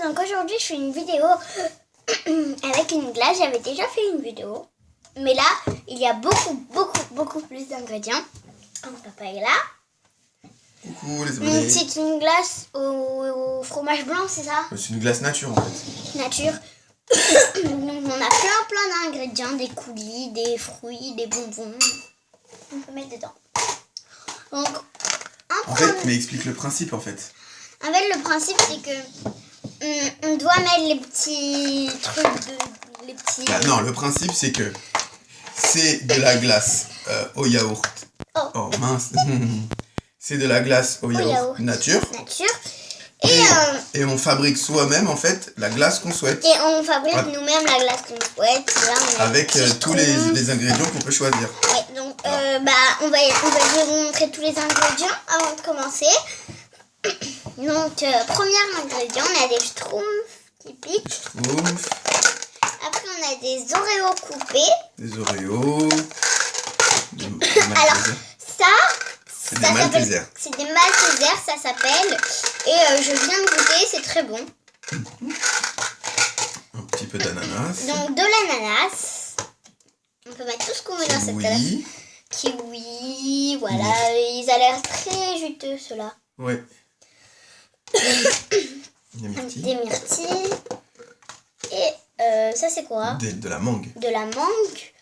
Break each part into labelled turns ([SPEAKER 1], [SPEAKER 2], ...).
[SPEAKER 1] donc aujourd'hui je fais une vidéo avec une glace. J'avais déjà fait une vidéo, mais là il y a beaucoup plus d'ingrédients. Donc papa est là.
[SPEAKER 2] Coucou les abonnés.
[SPEAKER 1] C'est une glace au fromage blanc, c'est ça?
[SPEAKER 2] C'est une glace nature en fait.
[SPEAKER 1] Nature. Donc on a plein d'ingrédients, des coulis, des fruits, des bonbons. On peut mettre dedans. Donc
[SPEAKER 2] En fait, mais explique le principe en fait.
[SPEAKER 1] En fait, le principe c'est que on doit mettre les petits trucs
[SPEAKER 2] Bah, non, le principe c'est que c'est de la glace au yaourt. Oh mince. C'est de la glace au yaourt nature. Et on fabrique soi-même en fait la glace qu'on souhaite.
[SPEAKER 1] Et on fabrique nous-mêmes la glace qu'on souhaite. Là,
[SPEAKER 2] avec tous les ingrédients qu'on peut choisir.
[SPEAKER 1] Ouais, donc on va vous montrer tous les ingrédients avant de commencer. Donc premier ingrédient, on a des schtroumpfs qui piquent.
[SPEAKER 2] Schtroumpfs.
[SPEAKER 1] Après on a des Oreos coupés.
[SPEAKER 2] Des Oreos.
[SPEAKER 1] Alors ça
[SPEAKER 2] c'est des Maltesers.
[SPEAKER 1] C'est des Maltesers, ça s'appelle. Et je viens de goûter, c'est très bon.
[SPEAKER 2] Un petit peu d'ananas.
[SPEAKER 1] Donc de l'ananas. On peut mettre tout ce qu'on veut dans cette glace. Kiwi, voilà. Ils ont l'air très juteux ceux-là.
[SPEAKER 2] Ouais. Des myrtilles.
[SPEAKER 1] Des myrtilles. Et ça c'est quoi?
[SPEAKER 2] De la mangue.
[SPEAKER 1] De la mangue.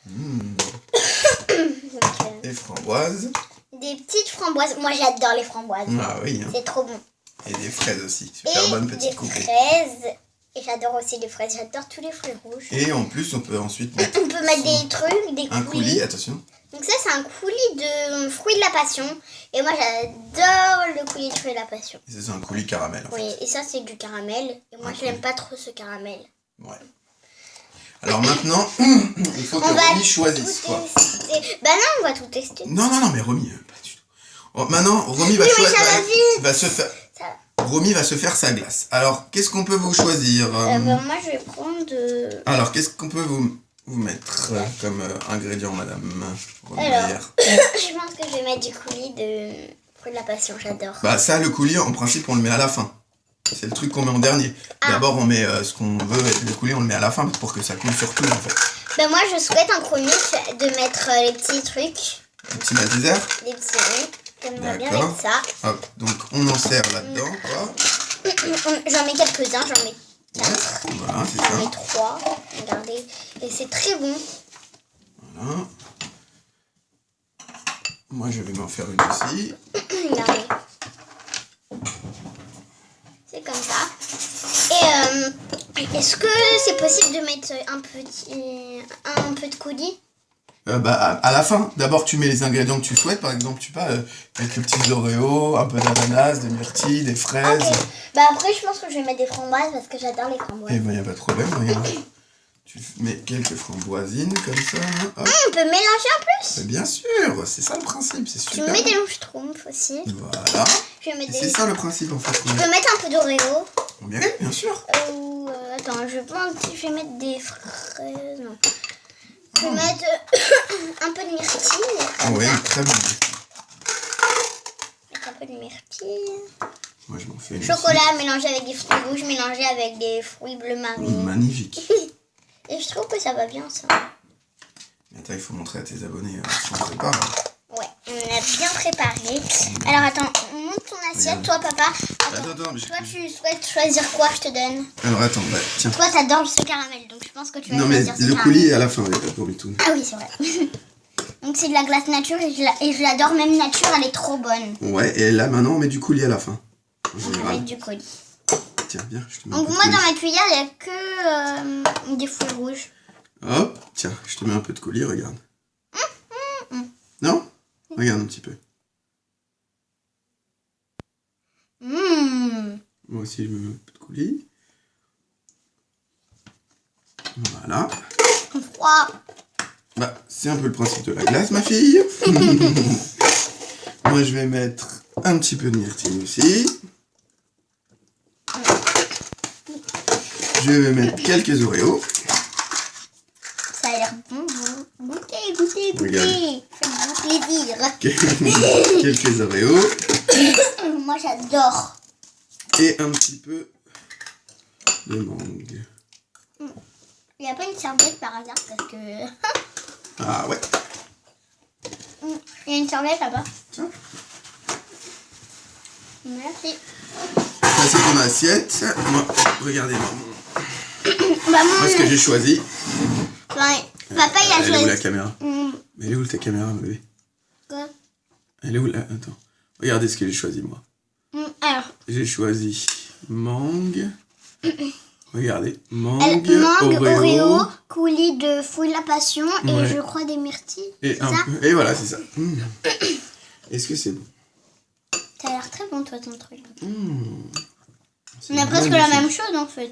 [SPEAKER 1] Donc,
[SPEAKER 2] des framboises.
[SPEAKER 1] Des petites framboises. Moi j'adore les framboises.
[SPEAKER 2] Ah oui. Hein.
[SPEAKER 1] C'est trop bon.
[SPEAKER 2] Et des fraises aussi. Super bonnes petites coupées.
[SPEAKER 1] Des fraises. Et j'adore aussi les fraises. J'adore tous les fruits rouges.
[SPEAKER 2] Et en plus on peut ensuite mettre...
[SPEAKER 1] On peut mettre des trucs, des coulis.
[SPEAKER 2] Un coulis, attention.
[SPEAKER 1] Donc ça c'est un coulis de fruits de la passion. Et moi j'adore le coulis de fruits de la passion.
[SPEAKER 2] Et ça c'est un coulis caramel en fait.
[SPEAKER 1] Oui, et ça c'est du caramel. Et moi je n'aime pas trop ce caramel.
[SPEAKER 2] Ouais. Alors maintenant, il faut que Romy choisisse quoi.
[SPEAKER 1] Bah non, on va tout tester.
[SPEAKER 2] Non, mais Romy, pas du tout. Oh, maintenant, Romy va Romy va se faire sa glace. Alors, qu'est-ce qu'on peut vous choisir?
[SPEAKER 1] Moi je vais prendre...
[SPEAKER 2] Alors, qu'est-ce qu'on peut vous mettre comme ingrédient, madame Romy?
[SPEAKER 1] Alors, je pense que je vais mettre du coulis de fruits de la passion, j'adore.
[SPEAKER 2] Bah ça, le coulis, en principe, on le met à la fin. C'est le truc qu'on met en dernier. D'abord, on met ce qu'on veut, et le coulis, on le met à la fin pour que ça coule sur tout, en fait.
[SPEAKER 1] Ben moi, je souhaite en chronique de mettre les petits trucs.
[SPEAKER 2] Les petits Maltesers?
[SPEAKER 1] Les petits, oui. J'aimerais bien mettre ça.
[SPEAKER 2] Hop, donc on en sert là-dedans, quoi.
[SPEAKER 1] J'en mets quelques-uns, j'en mets 4.
[SPEAKER 2] Voilà, c'est ça.
[SPEAKER 1] J'en mets 3. Regardez. Et c'est très bon.
[SPEAKER 2] Voilà. Moi, je vais m'en faire une aussi.
[SPEAKER 1] Regardez. C'est comme ça. Et est-ce que c'est possible de mettre un peu de coulis?
[SPEAKER 2] Bah, à la fin, d'abord tu mets les ingrédients que tu souhaites, par exemple, tu pas quelques petits Oreos, un peu d'ananas, des myrtilles, des fraises.
[SPEAKER 1] Okay. Bah après, je pense que je vais mettre des framboises parce que j'adore les framboises.
[SPEAKER 2] Eh ben, y a pas de problème, regarde. Tu mets quelques framboisines comme ça. Hop.
[SPEAKER 1] On peut mélanger en plus.
[SPEAKER 2] Mais bien sûr, c'est ça le principe, c'est super.
[SPEAKER 1] Je mets des schtroumpfs aussi.
[SPEAKER 2] Voilà. C'est ça le principe en fait.
[SPEAKER 1] Je peux mettre un peu d'Oreo.
[SPEAKER 2] Bien sûr.
[SPEAKER 1] Attends, je pense que je vais mettre des fraises. Non. Je vais mettre un peu de myrtille.
[SPEAKER 2] Oui, très bien.
[SPEAKER 1] Mettre un peu de myrtille.
[SPEAKER 2] Moi je m'en fais une
[SPEAKER 1] chocolat
[SPEAKER 2] aussi.
[SPEAKER 1] Mélangé avec des fruits rouges, mélangé avec des fruits bleu marine.
[SPEAKER 2] Magnifique.
[SPEAKER 1] Et je trouve que ça va bien ça.
[SPEAKER 2] Mais attends, il faut montrer à tes abonnés si on prépare.
[SPEAKER 1] Ouais, on a bien préparé. Alors attends, monte ton assiette, toi papa.
[SPEAKER 2] Attends,
[SPEAKER 1] toi tu souhaites choisir quoi, je te donne?
[SPEAKER 2] Alors attends, bah tiens.
[SPEAKER 1] Toi t'adores ce caramel, donc je pense que tu vas choisir ce caramel.
[SPEAKER 2] Non mais le coulis est à la fin, il pour tout.
[SPEAKER 1] Ah oui, c'est vrai. Donc c'est de la glace nature et je l'adore, même nature, elle est trop bonne.
[SPEAKER 2] Ouais, et là maintenant on met du coulis à la fin.
[SPEAKER 1] On va mettre du coulis.
[SPEAKER 2] Tiens, viens, je te mets
[SPEAKER 1] donc moi dans ma cuillère, il n'y a que des fruits rouges.
[SPEAKER 2] Hop, tiens, je te mets un peu de coulis, regarde. Non? Regarde un petit peu. Moi aussi je me mets un peu de coulis. Voilà.
[SPEAKER 1] Froid.
[SPEAKER 2] Bah, c'est un peu le principe de la glace, ma fille. Moi, je vais mettre un petit peu de myrtille aussi. Je vais mettre quelques Oreos.
[SPEAKER 1] Ça a l'air bon. Goûtez. Faites-vous plaisir.
[SPEAKER 2] Quelques Oreos.
[SPEAKER 1] Moi, j'adore.
[SPEAKER 2] Et un petit peu des mangues.
[SPEAKER 1] Il n'y a pas une serviette par hasard parce que...
[SPEAKER 2] Ah ouais.
[SPEAKER 1] Il y a une serviette là-bas.
[SPEAKER 2] Tiens.
[SPEAKER 1] Merci.
[SPEAKER 2] Ça c'est ton assiette. Moi, regardez moi ce que j'ai choisi.
[SPEAKER 1] Ouais. Papa il a choisi.
[SPEAKER 2] Elle est où la caméra? Mais elle est où ta caméra, ma bébé?
[SPEAKER 1] Quoi?
[SPEAKER 2] Elle est où là? Attends. Regardez ce que j'ai choisi moi.
[SPEAKER 1] Alors.
[SPEAKER 2] J'ai choisi mangue. Regardez. Mangue,
[SPEAKER 1] Oreo, coulis de fouille la passion et je crois des myrtilles.
[SPEAKER 2] Et et voilà, c'est ça. Est-ce que c'est bon?
[SPEAKER 1] Ça a l'air très bon toi ton truc. On a presque la même chose en fait.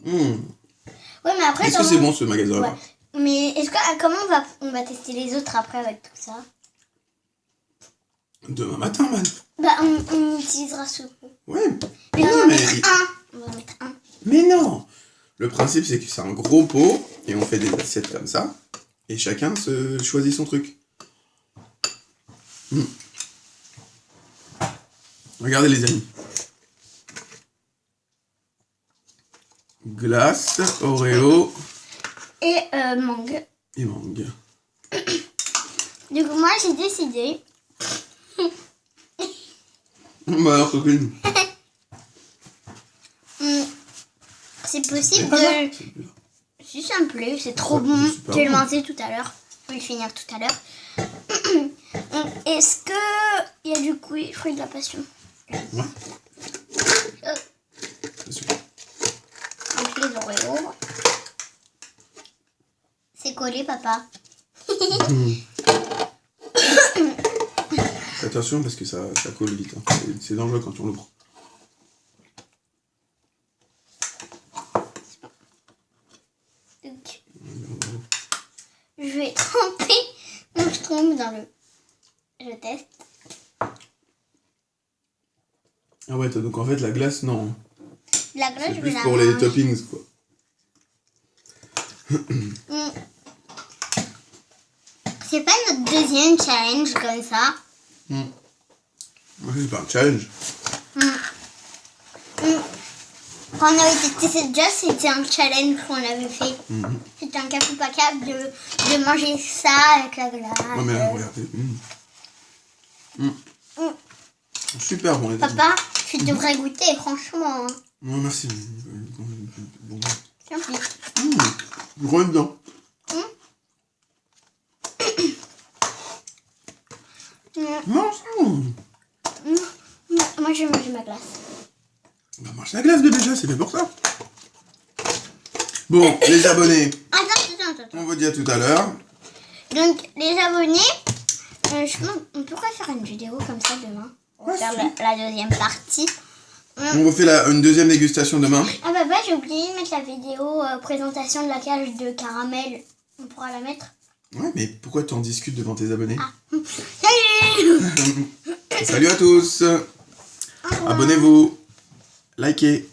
[SPEAKER 1] Ouais, mais après.
[SPEAKER 2] Est-ce que c'est bon ce magasin là?
[SPEAKER 1] Ouais. Mais est-ce que comment on va tester les autres après avec tout ça?
[SPEAKER 2] Demain matin, man.
[SPEAKER 1] Bah on utilisera ce pot.
[SPEAKER 2] Ouais.
[SPEAKER 1] Mais on va mettre un. On va mettre un.
[SPEAKER 2] Mais non. Le principe c'est que c'est un gros pot et on fait des assiettes comme ça et chacun se choisit son truc. Regardez les amis. Glace, Oreo
[SPEAKER 1] et mangue.
[SPEAKER 2] Et mangue.
[SPEAKER 1] Du coup, moi j'ai décidé.
[SPEAKER 2] Bah alors, copine.
[SPEAKER 1] C'est possible de. Si ça me plaît, c'est trop bon. Je vais le manger tout à l'heure. Je vais le finir tout à l'heure. Est-ce que il y a du fruit de la passion?
[SPEAKER 2] Ouais. C'est super.
[SPEAKER 1] Donc les Oreos. C'est collé, papa.
[SPEAKER 2] Attention parce que ça colle vite. Hein. C'est dangereux quand on l'ouvre.
[SPEAKER 1] Donc, je vais tremper mon schtroumpf dans le... Je teste.
[SPEAKER 2] Ah ouais, donc en fait la glace, non.
[SPEAKER 1] La glace,
[SPEAKER 2] c'est plus pour les toppings, quoi.
[SPEAKER 1] C'est pas notre deuxième challenge comme ça.
[SPEAKER 2] C'est pas un challenge.
[SPEAKER 1] Quand on avait testé cette glace, c'était un challenge qu'on avait fait. C'était un café pas capable de manger ça avec la glace.
[SPEAKER 2] Oh mais là, regardez. Super bon les amis.
[SPEAKER 1] Papa, tu devrais goûter, franchement.
[SPEAKER 2] Non, merci. Bon.
[SPEAKER 1] Tiens, puis.
[SPEAKER 2] Gros dedans. Non,
[SPEAKER 1] Moi, je vais manger ma glace.
[SPEAKER 2] On va manger la glace, bébé, déjà, c'est fait pour ça. Bon, les abonnés.
[SPEAKER 1] Attends.
[SPEAKER 2] On vous dit à tout à l'heure.
[SPEAKER 1] Donc, les abonnés, on pourrait faire une vidéo comme ça demain. On va faire la deuxième partie.
[SPEAKER 2] On refait une deuxième dégustation demain.
[SPEAKER 1] Ah bah j'ai oublié de mettre la vidéo présentation de la cage de caramel. On pourra la mettre.
[SPEAKER 2] Ouais, mais pourquoi tu en discutes devant tes abonnés?
[SPEAKER 1] Salut.
[SPEAKER 2] Salut à tous. Abonnez-vous. Likez.